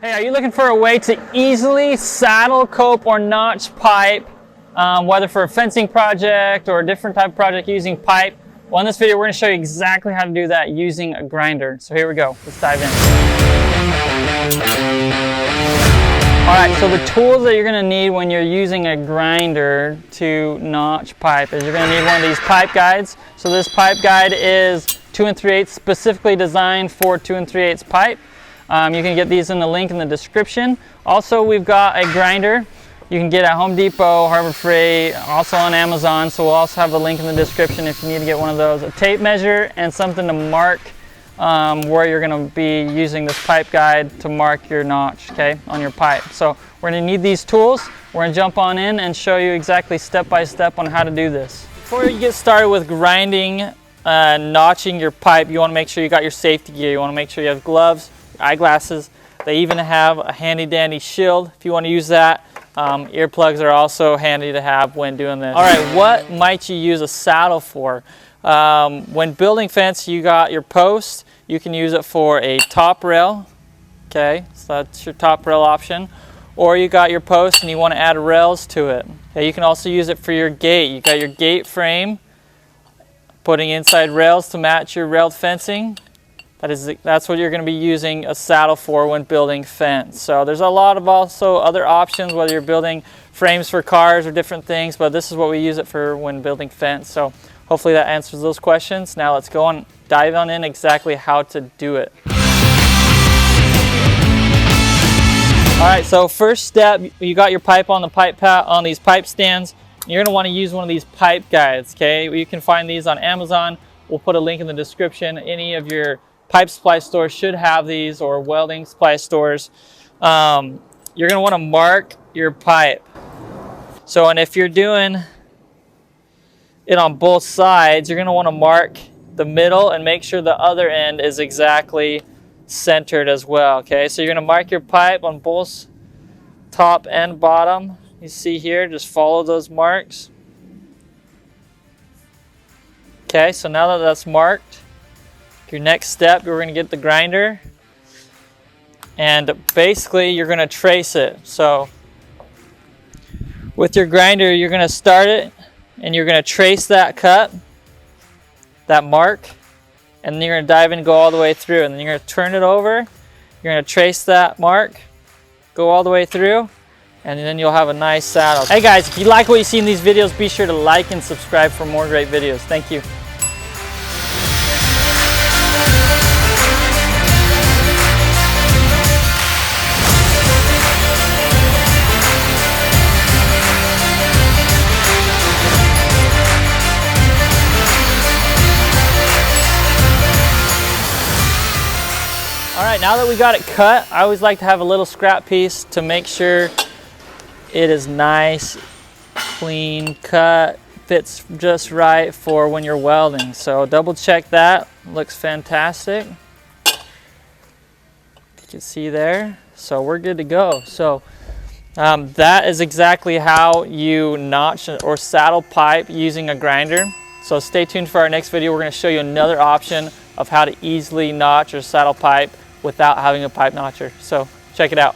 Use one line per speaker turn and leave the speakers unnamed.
Hey, are you looking for a way to easily saddle, cope, or notch pipe, whether for a fencing project or a different type of project using pipe? Well, in this video, we're going to show you exactly how to do that using a grinder. So here we go. Let's dive in. All right, so the tools that you're going to need when you're using a grinder to notch pipe is you're going to need one of these pipe guides. So this pipe guide is 2 3/8 specifically designed for 2 3/8 pipe. You can get these in the link in the description. Also, we've got a grinder you can get at Home Depot, Harbor Freight, also on Amazon. So we'll also have the link in the description if you need to get one of those. A tape measure and something to mark where you're going to be using this pipe guide to mark your notch, okay, on your pipe. So we're going to need these tools. We're going to jump on in and show you exactly step by step on how to do this. Before you get started with grinding, notching your pipe, you want to make sure you got your safety gear. You want to make sure you have gloves, eyeglasses. They even have a handy dandy shield if you want to use that. Earplugs are also handy to have when doing this. All right, what might you use a saddle for? When building fence, you got your post. You can use it for a top rail. Okay, so that's your top rail option. Or you got your post and you want to add rails to it. Okay, you can also use it for your gate. You got your gate frame, putting inside rails to match your railed fencing. That's what you're going to be using a saddle for when building fence. So there's a lot of also other options, whether you're building frames for cars or different things, but this is what we use it for when building fence. So hopefully that answers those questions. Now let's go and dive on in exactly how to do it. All right, so first step, you got your pipe on the pipe pad, on these pipe stands. You're going to want to use one of these pipe guides, okay? You can find these on Amazon. We'll put a link in the description. Any of your pipe supply stores should have these, or welding supply stores. You're going to want to mark your pipe. So, and if you're doing it on both sides, you're going to want to mark the middle and make sure the other end is exactly centered as well. Okay, so you're going to mark your pipe on both top and bottom. You see here, just follow those marks. Okay, so now that that's marked, your next step, we're going to get the grinder, and basically you're going to trace it. So with your grinder, you're going to start it and you're going to trace that cut, that mark, and then you're going to dive in and go all the way through, and then you're going to turn it over, you're going to trace that mark, go all the way through, and then you'll have a nice saddle. Hey guys, if you like what you see in these videos, be sure to like and subscribe for more great videos. Thank you. All right, now that we got it cut, I always like to have a little scrap piece to make sure it is nice, clean cut, fits just right for when you're welding. So double check that, looks fantastic. You can see there, so we're good to go. So that is exactly how you notch or saddle pipe using a grinder. So stay tuned for our next video. We're going to show you another option of how to easily notch or saddle pipe without having a pipe notcher. So check it out.